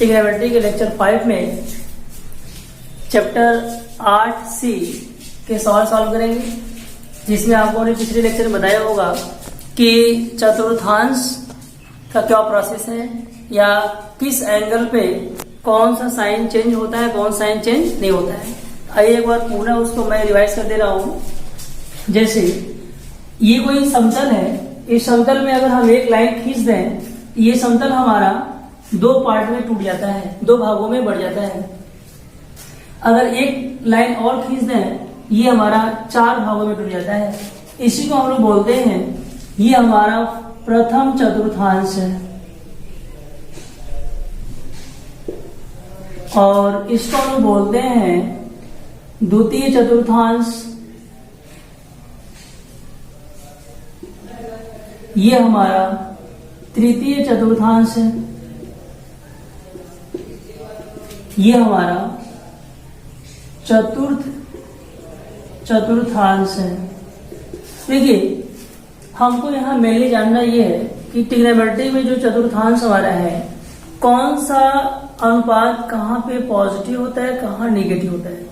Trigonometry के lecture 5 में chapter 8C के सवाल सॉल्व करेंगे, जिसमें आपको ने पिछले लेक्चर में बताया होगा कि चतुर्थांश का क्या प्रोसेस है या किस एंगल पे कौन सा साइन चेंज होता है, कौन साइन चेंज नहीं होता है। आइए एक बार पुनः उसको मैं रिवाइज कर दे रहा हूँ। जैसे ये कोई समतल है, इस समतल में अगर हम एक लाइन खींच दें, ये समतल हमारा दो पार्ट में टूट जाता है, दो भागों में बढ़ जाता है। अगर एक लाइन और खींच दें, ये हमारा चार भागों में टूट जाता है। इसी को हम लोग बोलते हैं, ये हमारा प्रथम चतुर्थांश है और इसको हम लोग बोलते हैं द्वितीय चतुर्थांश। ये हमारा तृतीय चतुर्थांश है, ये हमारा चतुर्थ चतुर्थांश है। देखिए, हमको यहाँ मेनली जानना ये है कि ट्रिग्नोमेट्री में जो चतुर्थांश हमारा है, कौन सा अनुपात कहाँ पे पॉजिटिव होता है, कहाँ नेगेटिव होता है।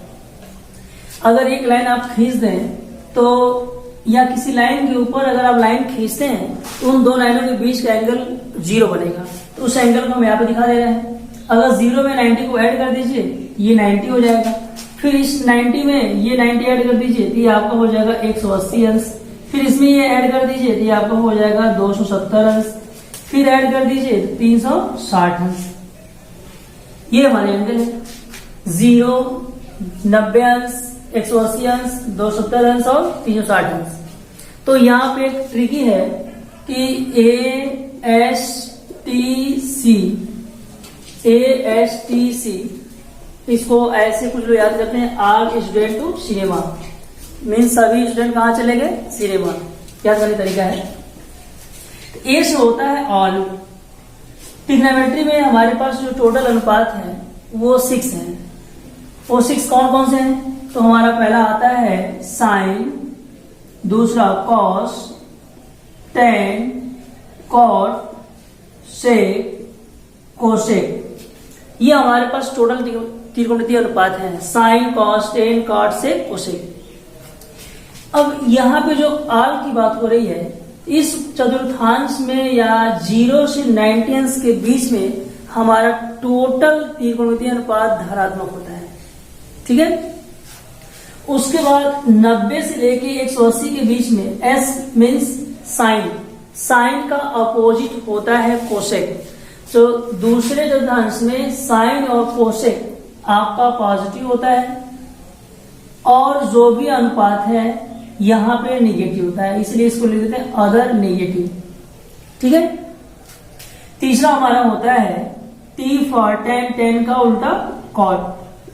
अगर एक लाइन आप खींच दें तो, या किसी लाइन के ऊपर अगर आप लाइन खींचते हैं तो उन दो लाइनों के बीच का एंगल 0 बनेगा। तो उस एंगल को हम यहाँ पे दिखा दे रहे हैं। अगर 0 में 90 को ऐड कर दीजिए, ये 90 हो जाएगा। फिर इस 90 में ये 90 ऐड कर दीजिए तो ये आपका हो जाएगा 180 अंश। फिर इसमें ये ऐड कर दीजिए तो ये आपका हो जाएगा 270 अंश। फिर ऐड कर दीजिए तो 360 अंश। ये हमारे एंगल है 0, 90 अंश, 180 अंश, 270 अंश और 360 अंश। तो यहाँ पे एक ट्रिकी है कि ASTC इसको ऐसे कुछ लोग याद करते हैं, are student to cinema, mean सभी स्टूडेंट कहाँ चले गए, सिनेमा। याद करने तरीका है। ए से होता है ऑल। ट्रिग्नोमेट्री में हमारे पास जो टोटल अनुपात है वो 6 है। वो 6 कौन कौन से हैं? तो हमारा पहला आता है साइन, दूसरा कॉस, टेन, कॉट, सेक, कोसेक। ये हमारे पास टोटल त्रिकोणमितीय अनुपात है, साइन, कॉस, टेन, कॉट, सेक, कोसेक। अब यहाँ पे जो आल की बात हो रही है, इस चतुर्थांश में या 0 से 90 अंश के बीच में हमारा टोटल त्रिकोणमितीय अनुपात धनात्मक होता है। ठीक है। उसके बाद 90 से लेके 180 के बीच में एस मीन्स साइन, साइन का अपोजिट होता है कोसेक। तो दूसरे चतुर्थांश में साइन और कोसेक आपका पॉजिटिव होता है और जो भी अनुपात है यहाँ पे नेगेटिव होता है, इसलिए इसको लिख देते हैं अदर नेगेटिव। ठीक है। तीसरा हमारा होता है T फॉर टेन, टेन का उल्टा कॉट।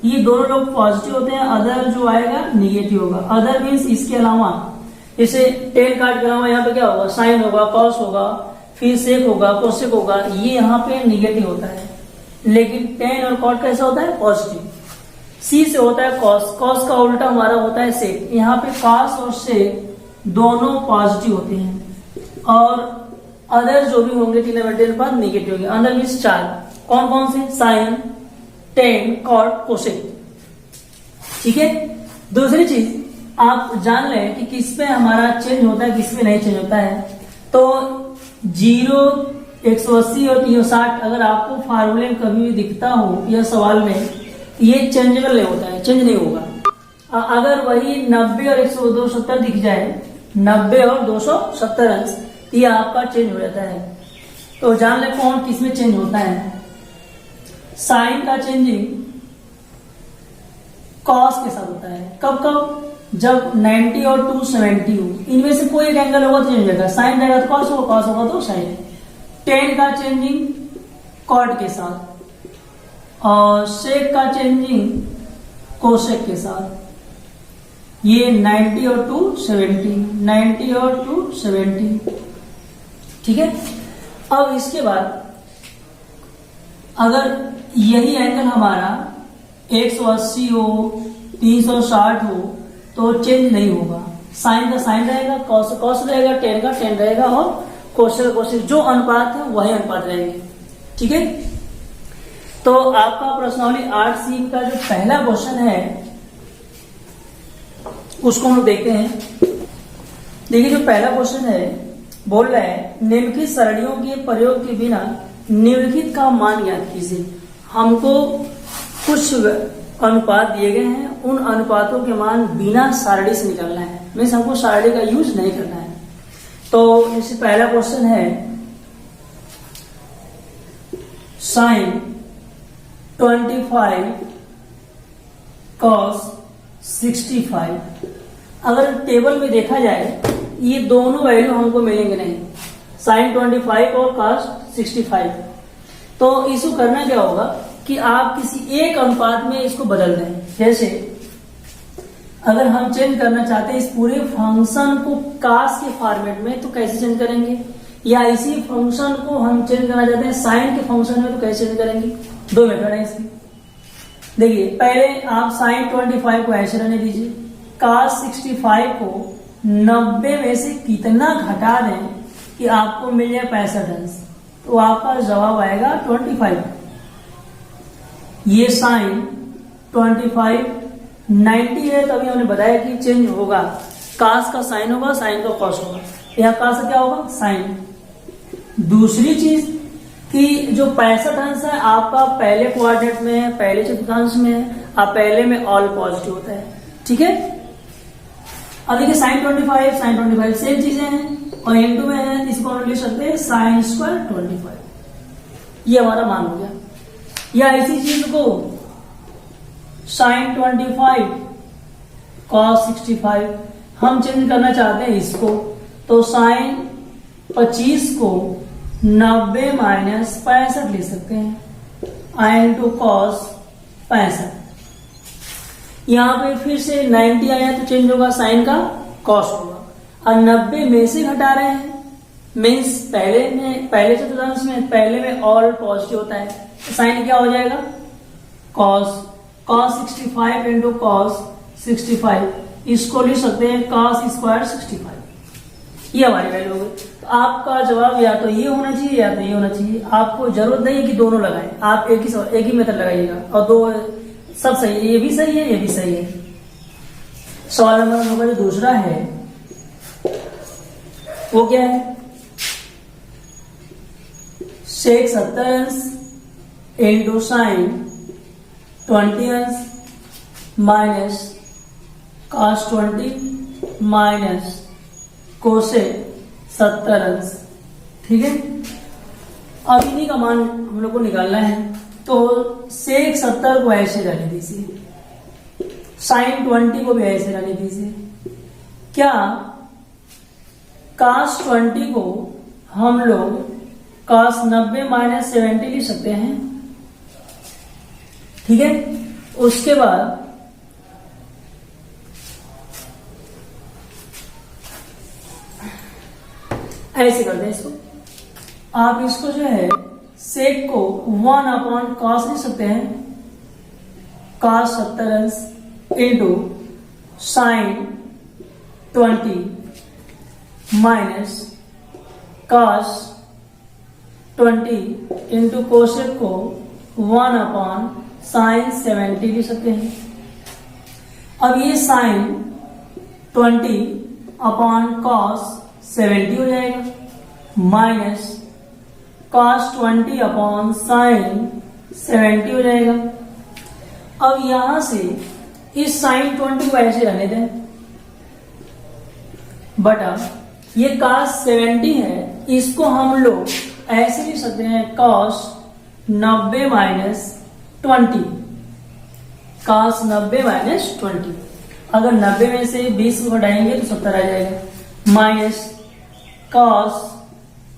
ये दोनों लोग पॉजिटिव होते हैं, अदर जो आएगा नेगेटिव होगा। अदर मीन्स इसके अलावा, जैसे टेन काट के अलावा यहाँ पे क्या होगा, साइन होगा, कॉस होगा, फिर सेक होगा, कोसेक होगा, ये यहाँ पे नेगेटिव होता है। लेकिन टेन और कॉट कैसा होता है, पॉजिटिव। सी से होता है कॉस, कॉस का उल्टा हमारा होता है सेक। यहाँ पे कॉस और सेक दोनों पॉजिटिव होते हैं और अदर जो भी होंगे ट्रिग्नोमेट्री अनुपात नेगेटिव होंगे। अदर मीन्स 4 कौन कौन से, साइन, टेन, कॉट, कोसेक। ठीक है। दूसरी चीज आप जान लें कि किस पे हमारा चेंज होता है, किस पे नहीं चेंज होता है। तो 0, 180 और 360 अगर आपको फार्मूले में कभी भी दिखता हो या सवाल में, ये चेंजेबल नहीं होता है, चेंज नहीं होगा। अगर वही 90 और 270 दिख जाए, 90 और 270 अंश, ये आपका चेंज हो जाता है। तो जान ले कौन किस में चेंज होता है। साइन का चेंजिंग कॉस के साथ होता है। कब कब? जब 90 और 270 हो, इनमें से कोई एक एंगल होगा तो चेंज हो जाएगा। साइन रहेगा तो कॉस होगा, कॉस होगा तो साइन। टेन का चेंजिंग कॉट के साथ और सेक का चेंजिंग कोसेक के साथ। ये 90 और 270, 90 और 270। ठीक है। अब इसके बाद अगर यही एंगल हमारा 180 हो, 360 हो तो चेंज नहीं होगा। साइन का साइन रहेगा, कॉस कॉस रहेगा, टेन का टेन रहेगा और कोसेक कोसेक, जो अनुपात है वही अनुपात रहेंगे। ठीक है। तो आपका प्रश्नावली 8C का जो पहला क्वेश्चन है उसको हम देखते हैं। देखिए जो पहला क्वेश्चन है बोल रहा है निम्नलिखित सरणियों के प्रयोग के बिना निम्नलिखित का मान ज्ञात कीजिए। हमको कुछ अनुपात दिए गए हैं, उन अनुपातों के मान बिना सारणी से निकालना है, मीन्स हमको सारणी का यूज नहीं करना है। तो जैसे पहला क्वेश्चन है sin 25 cos 65। अगर टेबल में देखा जाए ये दोनों वैल्यू हमको मिलेंगे नहीं, sin 25 और cos 65। तो इसको करना क्या होगा कि आप किसी एक अनुपात में इसको बदल दें। जैसे अगर हम चेंज करना चाहते हैं इस पूरे फंक्शन को cos के फॉर्मेट में तो कैसे चेंज करेंगे, या इसी फंक्शन को हम चेंज करना चाहते हैं साइन के फंक्शन में तो कैसे चेंज करेंगे। दो मेथड है इसकी। देखिए पहले आप sin 25 को ऐसे रहने दीजिए, cos 65 को 90 में से कितना घटा दें कि आपको मिल जाए 65 अंश, तो आपका जवाब आएगा 25। ये sin 25 90 है, तभी हमने बताया कि चेंज होगा, cos का साइन होगा, साइन का cos होगा। यहाँ cos का क्या होगा, साइन। दूसरी चीज कि जो 65 अंश है आपका पहले क्वाड्रेंट में है, पहले चतुर्थांश में है, आप पहले में ऑल पॉजिटिव होता है, ठीक है। अब देखिए sin 25 सेम चीजें हैं और इनटू में है, इसको हम लिख सकते हैं sin स्क्वायर 25। ये हमारा मान हो गया। या इसी चीज को sin 25 cos 65 हम चेंज करना चाहते हैं इसको, तो sin 25 को 90 माइनस 65 ले सकते हैं, इंटू cos 65। यहां पे फिर से 90 आया तो चेंज होगा, साइन का cos होगा। और 90 में से घटा रहे हैं, मीन्स पहले चतुर्थांश में पहले में ऑल पॉजिटिव होता है, तो साइन क्या हो जाएगा, cos 65 इंटू cos 65। इसको लिख सकते हैं cos स्क्वायर 65। ये हमारी वैल्यू हो गई। तो आपका जवाब या तो ये होना चाहिए या तो ये होना चाहिए। आपको जरूरत नहीं है कि दोनों लगाएं, आप एक ही मेथड लगाइएगा और दो सब सही है, ये भी सही है, ये भी सही है। सवाल नंबर हम लोग का जो दूसरा है वो क्या है, sec 70 अंश इंटू sin 20 अंश माइनस cos 20 माइनस कोसेक 70 अंश, ठीक है। अब इन्हीं का मान हम लोग को निकालना है, तो sec 70 को ऐसे रहने दीजिए, sin 20 को भी ऐसे रहने दीजिए। क्या cos 20 को हम लोग cos 90 माइनस 70 लिख सकते हैं, ठीक है। उसके बाद ऐसे करते हैं इसको, आप इसको जो है सेक को 1/cos लिख सकते हैं, cos 70 अंश into sin 20 minus cos 20 into cosec को 1/sin 70 लिख सकते हैं। अब ये sin 20/cos 70 हो जाएगा माइनस cos 20/sin 70 हो जाएगा। अब यहां से इस sin 20 को ऐसे रहने दें, बटा ये cos 70 है, इसको हम लोग ऐसे लिख सकते हैं cos 90 माइनस 20, cos 90 माइनस 20। अगर 90 में से 20 को घटाएंगे तो 70 आ जाएगा, माइनस cos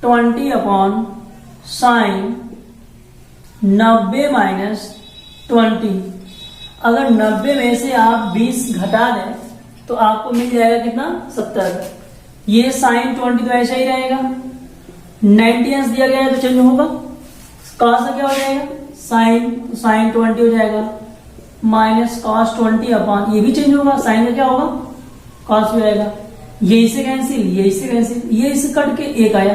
20/sin 90 माइनस 20। अगर 90 में से आप 20 घटा दें तो आपको मिल जाएगा कितना, 70। ये sin 20 तो ऐसा ही रहेगा, 90 अंश दिया गया है तो चेंज होगा, cos का क्या हो जाएगा, sin 20 हो जाएगा माइनस cos 20 ये भी चेंज होगा, sin का क्या होगा, cos हो जाएगा। ये इससे कैंसिल, ये इससे कैंसिल, ये इससे कट के एक आया,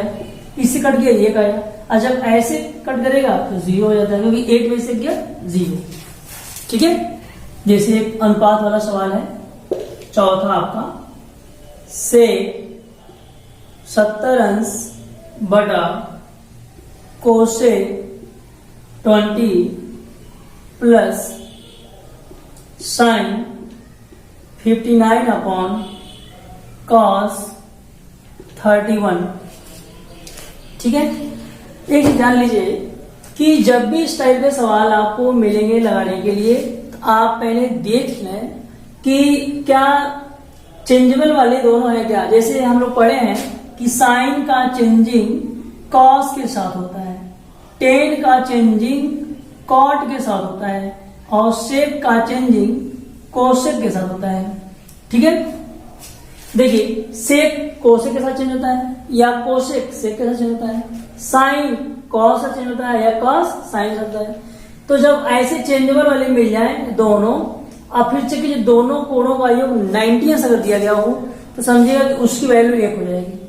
इससे कट गया 1 आया, और जब ऐसे कट करेगा तो 0 हो जाता है, क्योंकि 8 में से गया 0। ठीक है, जैसे एक अनुपात वाला सवाल है चौथा आपका, से 70 अंश बटा cosec 20 plus sign 59 upon cos 31। ठीक है, एक चीज जान लीजिए कि जब भी इस टाइप के सवाल आपको मिलेंगे लगाने के लिए, तो आप पहले देख लें कि क्या चेंजेबल वाले दोनों है क्या। जैसे हम लोग पढ़े हैं कि साइन का चेंजिंग कॉस के साथ होता है, टेन का चेंजिंग कॉट के साथ होता है, और सेक का चेंजिंग कोसेक के साथ होता है। ठीक है, देखिए सेक कोसेक के साथ चेंज होता है, या कोसेक सेक के साथ चेंज होता है, साइन कॉस से चेंज होता है, या कॉस साइन से होता है। तो जब ऐसे चेंजेबल वाले मिल जाए दोनों, और फिर से कि दोनों कोणों का योग 90 अगर दिया गया हो, तो समझिएगा कि उसकी वैल्यू 1 हो जाएगी।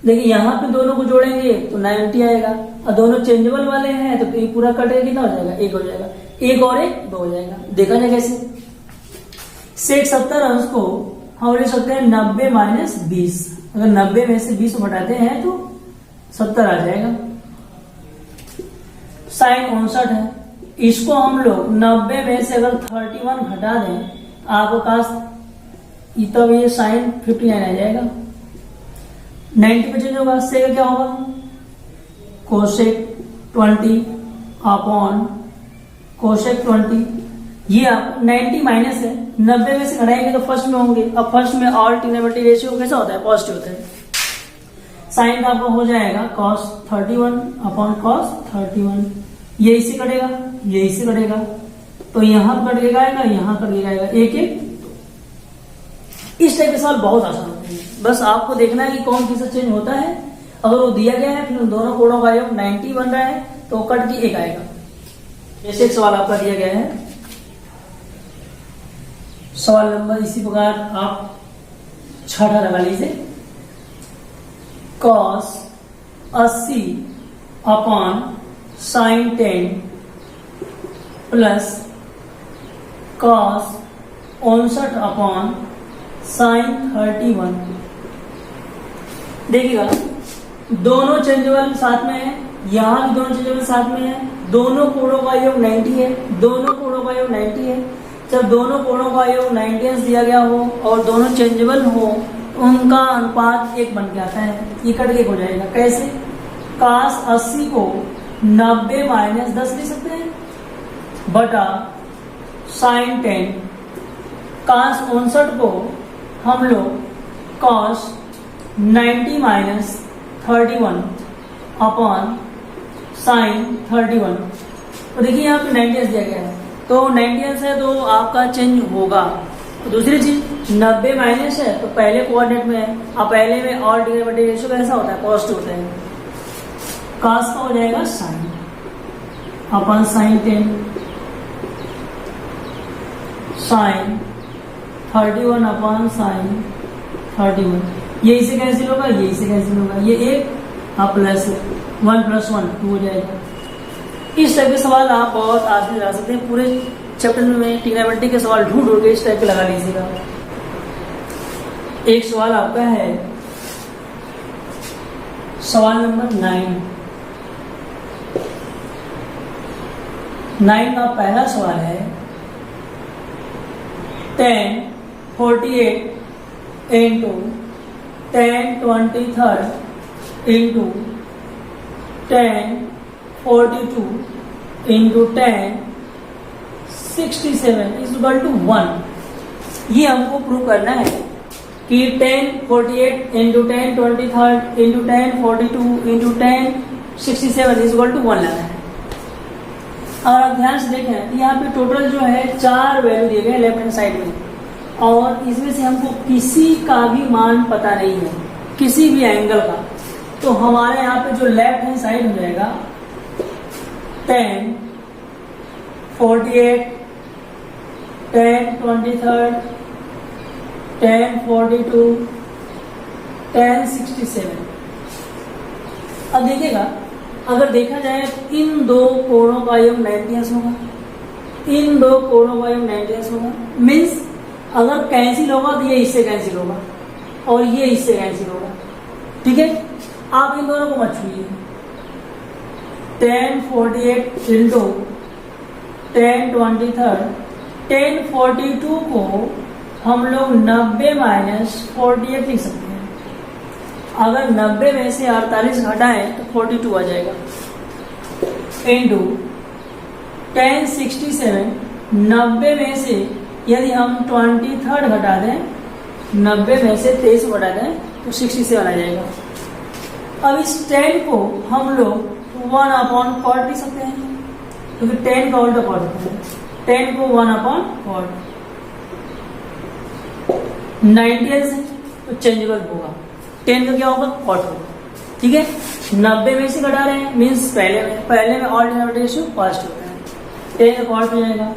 लेकिन यहाँ पे दोनों को जोड़ेंगे तो 90 आएगा, और दोनों चेंजेबल वाले हैं तो ये पूरा कटेगा, कितना हो जाएगा 1 हो जाएगा, 1 और 1 2 हो जाएगा। देखा जाए कैसे, सेक 70 अंश को हम लिख सकते हैं 90 माइनस 20। अगर 90 में से 20 को घटाते हैं तो 70 आ जाएगा। साइन 59 है, इसको हम लोग 90 में से अगर 31 घटा दें तो आपके पास तब ये साइन 59 आ जाएगा। 90 पे चेंज होगा, सेक क्या होगा, कोसेक 20 अपॉन कोसेक 20। ये आप 90 माइनस है, 90 में से घटाएंगे तो फर्स्ट में होंगे। अब फर्स्ट में ऑल ट्रिग्नोमेट्री रेशियो कैसा होता है, पॉजिटिव होता है। साइन का आपका हो जाएगा cos 31 अपॉन cos 31। ये इससे कटेगा, ये इससे कटेगा, तो यहां कट के आएगा, यहां कट के आएगा, 1 1। इस टाइप के सवाल बहुत आसान होते हैं, बस आपको देखना है कि कौन किससे चेंज होता है। अगर वो दिया गया है, फिर उन दोनों कोणों का योग 90 बन रहा है, तो कट के 1 आएगा। जैसे एक सवाल आपका दिया गया है, सवाल नंबर इसी प्रकार आप 6 लगा लीजिए, cos 80 upon sine 10 plus cos 59 upon sine 31। देखिएगा दोनों चेंजेबल साथ में है, यहां भी दोनों चेंजेबल साथ में है, दोनों कोणों का योग 90 है, दोनों कोणों का योग 90 है। जब दोनों कोणों का योग 90 दिया गया हो और दोनों चेंजेबल हो, उनका अनुपात 1 बन के आता है, ये कट के हो जाएगा। कैसे, cos 80 को 90 माइनस 10 लिख सकते हैं बटा साइन 10, cos 59 को हम लोग cos 90 माइनस 31 अपॉन साइन 31। तो देखिए यहाँ पे 90 दिया गया है, तो 90 है तो आपका चेंज होगा। तो दूसरी चीज 90 माइनस है तो पहले कोऑर्डिनेट में है, अब पहले में ऑल ट्रिग्नोमेट्री रेशियो कैसा होता है, पॉजिटिव होता है। cos का हो जाएगा sine upon sine 10, sine 31 upon sine 31। ये इसे कैंसिल होगा, ये इसे कैंसिल होगा, ये 1 और प्लस 1 + 1 2 हो जाएगा। इस टाइप के सवाल आप बहुत आसानी से लगा सकते हैं। पूरे चैप्टर में ट्रिग्नोमेट्री के सवाल ढूंढ के इस टाइप के लगा लीजिएगा। एक सवाल आपका है सवाल नंबर 9 का पहला सवाल है, tan 48 into tan 23 into tan 42 into tan 67 is equal to 1। ये हमको प्रूव करना है कि tan 48 into tan 23 into tan 42 into tan 67 is equal to 1 लाना है। और आप ध्यान से देखें, यहाँ पे टोटल जो है 4 वैल्यू दिए गए लेफ्ट हैंड साइड में, और इसमें से हमको किसी का भी मान पता नहीं है, किसी भी एंगल का। तो हमारे यहाँ पे जो लेफ्ट हैंड साइड हो जाएगा tan 48 tan 23 tan 42 tan 67। अब देखिएगा, अगर देखा जाए इन दो कोणों का योग 90 होगा, इन दो कोणों का योग 90 होगा। मीन्स अगर कैंसिल होगा तो ये इससे कैंसिल होगा और ये इससे कैंसिल होगा। ठीक है, आप इन दोनों को मत छूइए। 1048 इंटू 1023, 1042 को हम लोग 90 माइनस 48 लिख सकते हैं। अगर 90 में से 48 घटाएं तो 42 आ जाएगा। इंटू 1067, 90 में से यदि हम 23 घटा दें, 90 में से 23 घटा दें तो 67 आ जाएगा। अब इस 10 को हम लोग 1/cot लिख सकते हैं, क्योंकि 10 का उल्टा cot होता है। 10 को 1/cot 90 से तो चेंजेबल होगा, 10 का क्या होगा, cot होगा। ठीक है, 90 में से घटा रहे हैं, मीन्स पहले में ऑल डिनोमिनेटर रेशियो फास्ट होता है। 10 का cot हो जाएगा,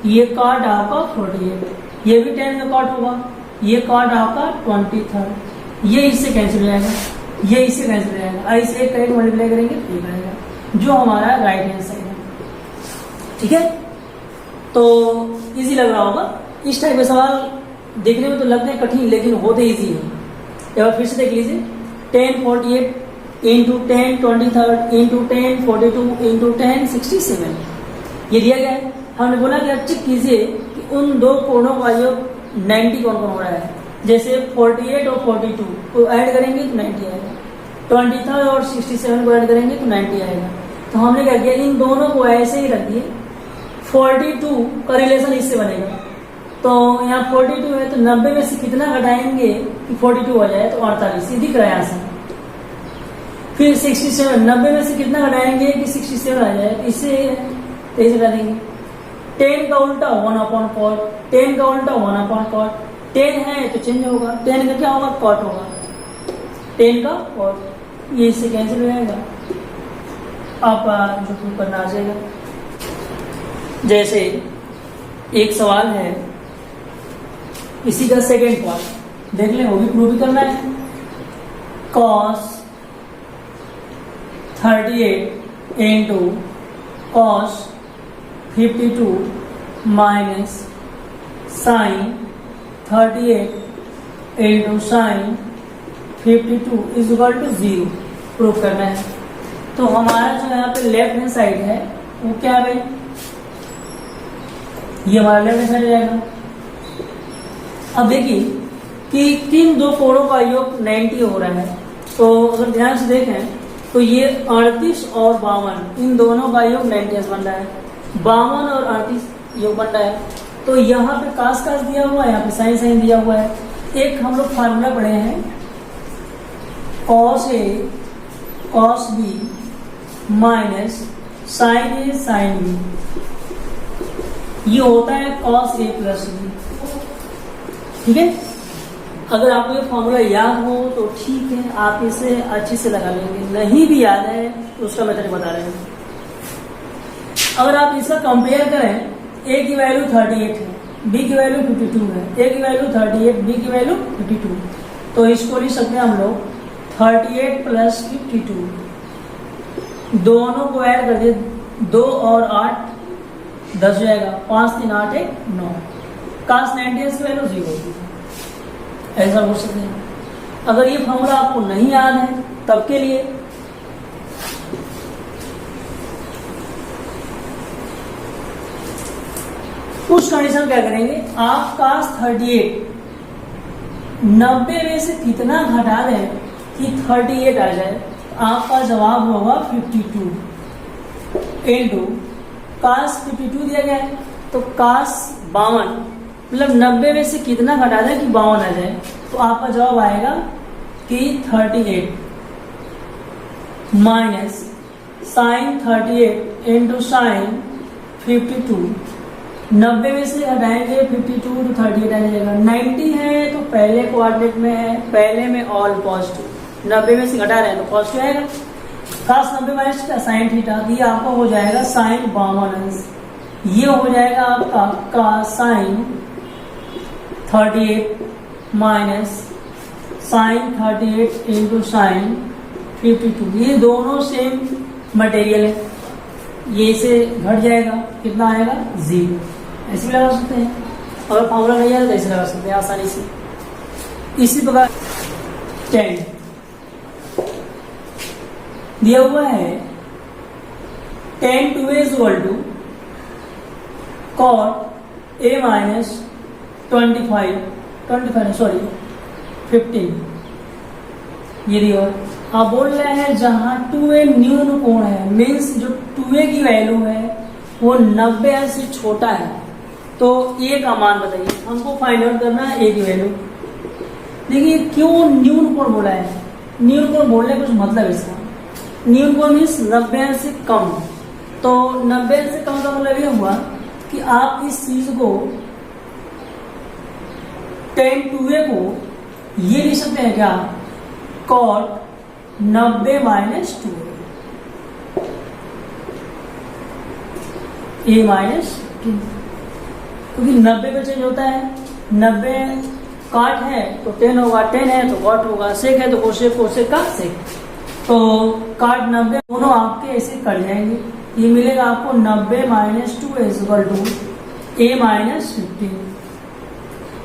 ये cot आपका 48, ये भी 10 का cot होगा, ये cot आपका 23, ये इससे कैंसिल हो जाएगा, ये इससे कैंसिल हो जाएगा, ऐसे एक करेक्ट मल्टीप्लाई करेंगे ठीक आएगा, जो हमारा राइट हैंड साइड है। ठीक है, तो इजी लग रहा होगा। इस टाइप के सवाल देखने में तो लगते हैं कठिन, लेकिन होते इजी है। एक बार फिर से देख लीजिए, 1048 इंटू 1023 इंटू 1042 इंटू 1067 ये दिया गया है। हमने बोला कि आप चेक कीजिए कि उन दो कोणों का योग 90 कौन कौन हो रहा है। जैसे 48 और 42 को ऐड करेंगे तो 90 आएगा, 23 और 67 को ऐड करेंगे तो 90 आएगा। तो हमने क्या किया, इन दोनों को ऐसे ही रख दिए। 42 का रिलेशन इससे बनेगा, तो यहाँ 42 है तो 90 में से कितना घटाएंगे कि 42 आ जाए, तो 48, ये दिख रहा है यहाँ से। फिर 67, 90 में से कितना घटाएंगे कि 67 आ जाए, तो इससे तेज घटा देंगे। 10 का उल्टा 1/cot, 10 का उल्टा 1/cot, 10 है तो चेंज होगा, 10 का क्या होगा, cot होगा, 10 का cot, ये इससे कैंसिल हो जाएगा। आपका जो प्रूव करना आ जाएगा। जैसे एक सवाल है, इसी का सेकेंड पार्ट देख लें, वो भी प्रूव भी करना है। cos 38 into cos 52 minus sine 38 into sine 52 is equal to 0 prove करना है। तो हमारा जो यहाँ पे लेफ्ट हैंड साइड है वो क्या है भाई, ये हमारा लेफ्ट हैंड साइड जाएगा। अब देखिए कि किन दो कोणों का योग 90 हो रहा है, तो अगर ध्यान से देखें तो ये 38 और 52 इन दोनों का योग 90 बन रहा है, 52 और 38 योग बन रहा है। तो यहाँ पे कास दिया हुआ है, यहाँ पे साइन साइन दिया हुआ है। एक हम लोग फार्मूला पढ़े हैं, cos A cos B minus sine A sine B, ये होता है cos A प्लस B। ठीक है, अगर आपको ये फॉर्मूला याद हो तो ठीक है, आप इसे अच्छे से लगा लेंगे। नहीं भी याद है तो उसका मेथड बता रहे हैं। अगर आप इसका कंपेयर करें, A की वैल्यू 38 है, B की वैल्यू 52 है, A की वैल्यू 38, B की वैल्यू 52, तो इसको लिख सकते हैं हम लोग 38 प्लस 52, दोनों को ऐड कर दिए, 2 और 8 10 हो जाएगा, 5 3 8 1 9, cos 90 की वैल्यू 0 होगी। ऐसा हो सकते हैं। अगर ये फॉर्मूला आपको नहीं याद है तब के लिए उस कंडीशन क्या करेंगे, आप cos 38 90 में से कितना घटा दें कि 38 आ जाए, आपका जवाब होगा 52 इंटू cos 52 दिया गया है, तो cos 52 मतलब 90 में से कितना घटा दें कि 52 आ जाए, तो आपका जवाब आएगा कि 38 माइनस साइन 38 इंटू साइन 52, 90 में से हटाएंगे 52 तो 38 आ जाएगा। 90 है तो पहले कोऑर्डिनेट में है, पहले में ऑल पॉजिटिव, 90 में से घटा रहे हैं तो पॉजिटिव आएगा। cos 90 माइनस साइन थीटा, ये आपका हो जाएगा साइन 52, ये हो जाएगा आपका sine 38 minus sine 38 into sine 52। ये दोनों सेम मटेरियल है, ये से घट जाएगा, कितना आएगा 0। ऐसे भी लगा सकते हैं, अगर फॉर्मूला नहीं आया तो ऐसे लगा सकते हैं आसानी से। इसी प्रकार 10 दिया हुआ है, 10 2a is equal to cot a minus 15, ये दिया हुआ। आप बोल रहे हैं जहां 2a न्यून कोण है, मीन्स जो 2a की वैल्यू है वो 90 अंश से छोटा है, तो a का मान बताइए। हमको फाइंड आउट करना है a की वैल्यू। देखिए क्यों न्यून कोण बोला है, न्यून कोण बोलने का कुछ मतलब इसका, न्यून कोण मीन्स 90 अंश से कम। तो 90 अंश से कम का मतलब ये हुआ कि आप इस चीज को 10 2a को ये लिख सकते हैं क्या, cot 90 minus 2a, a minus 2, क्योंकि 90 पे चेंज होता है। 90 काट है तो 10 होगा, 10 है तो कॉट होगा, सेक है तो कोसेक, कोसेक का सेक। तो काट 90 दोनों आपके ऐसे कट जाएंगे, ये मिलेगा आपको 90 minus 2 is equal to a minus 15।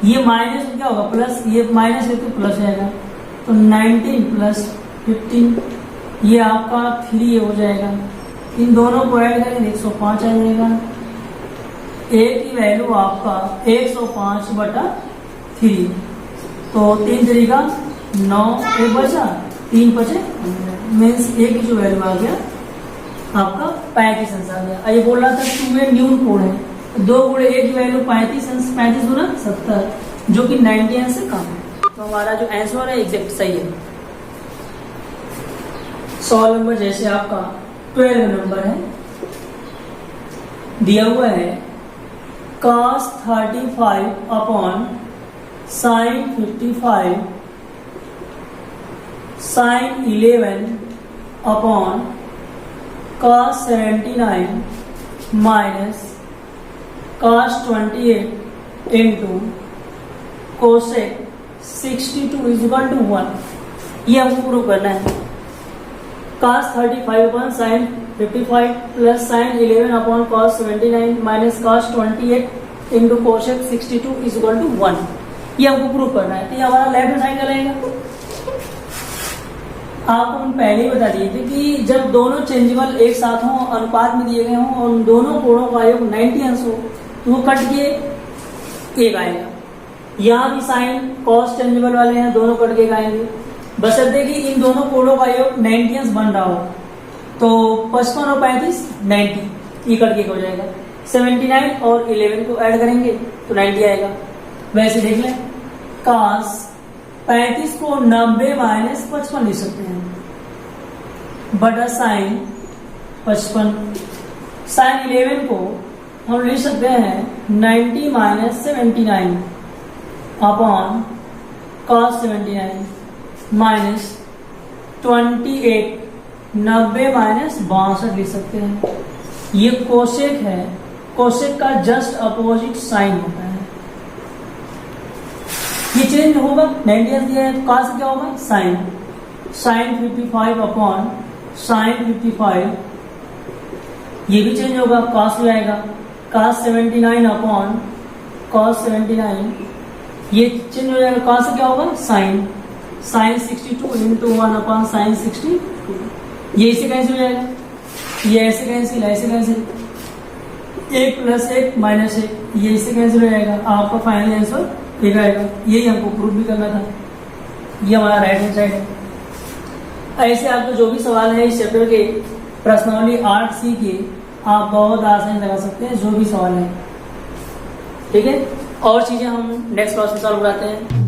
ये माइनस क्या होगा प्लस, ये माइनस है तो प्लस आएगा, तो 19 प्लस 15 ये आपका 3 हो जाएगा। इन दोनों को ऐड करेंगे 105 आ जाएगा। a की वैल्यू आपका 105/3, तो 3 तरीका 9, 1 बचा, 3 बचे, मीन्स a की जो वैल्यू आ गया आपका 35 अंश आ गया। ये बोल रहा था 2a न्यून कोण है, 2 गुणे a की वैल्यू 35 अंश, 35 गुना 70, जो कि 90 अंश से कम है। तो हमारा जो आंसर है एग्जैक्ट सही है। सवाल नंबर जैसे आपका 12 नंबर है, दिया हुआ है cos 35 upon sin 55 sin 11 upon cos 79 minus cos 28 into cosec 62 is equal to 1। ये हमको प्रूव करना है। cos 35 upon sin 55 plus sin 11 upon cos 79 minus cos 28 into cosec 62 is equal to 1। ये हमको प्रूव करना है। तो ये हमारा लेफ्ट हैंड साइड का रहेगा। आपको हम पहले ही बता दिए थे कि जब दोनों चेंजेबल एक साथ हों, अनुपात में दिए गए हों और उन दोनों कोणों का योग 90 अंश हो तो वो कट के एक आएगा। यहाँ भी साइन कॉस चेंजेबल वाले हैं, दोनों कट के आएंगे, बशर्ते कि इन दोनों कोणों का योग 90 अंश बन रहा हो। तो 55 और 35 90, ये कट के हो जाएगा। 79 और 11 को ऐड करेंगे तो 90 आएगा। वैसे देख लें, cos 35 को 90 माइनस 55 लिख सकते हैं बटा साइन 55। साइन 11 को हम लिख सकते हैं 90 minus 79 upon cos 79 minus 28, 90 minus 62 लिख सकते हैं। ये कोसेक है, कोसेक का जस्ट अपोजिट साइन होता है। ये चेंज होगा, 90 दिया है तो cos क्या होगा साइन, साइन 55 अपॉन साइन 55, ये भी चेंज होगा, cos भी आएगा, cos 79 अपॉन cos 79, ये चेंज हो जाएगा, cos क्या होगा sine, sine 62 into 1 upon sine 62, ये इसे कैंसिल हो जाएगा, ये ऐसे कैंसिल, ऐसे कैंसिल, 1 प्लस 1 माइनस 1, ये इससे कैंसिल हो जाएगा। आपका फाइनल आंसर ठीक आएगा। यही हमको प्रूफ भी करना था। ये हमारा राइट हैंड साइड है। ऐसे आपको जो भी सवाल है इस चैप्टर के प्रश्नावली 8C के, आप बहुत आसानी लगा सकते हैं जो भी सवाल है। ठीक है, और चीजें हम नेक्स्ट क्लास में सॉल्व कराते हैं।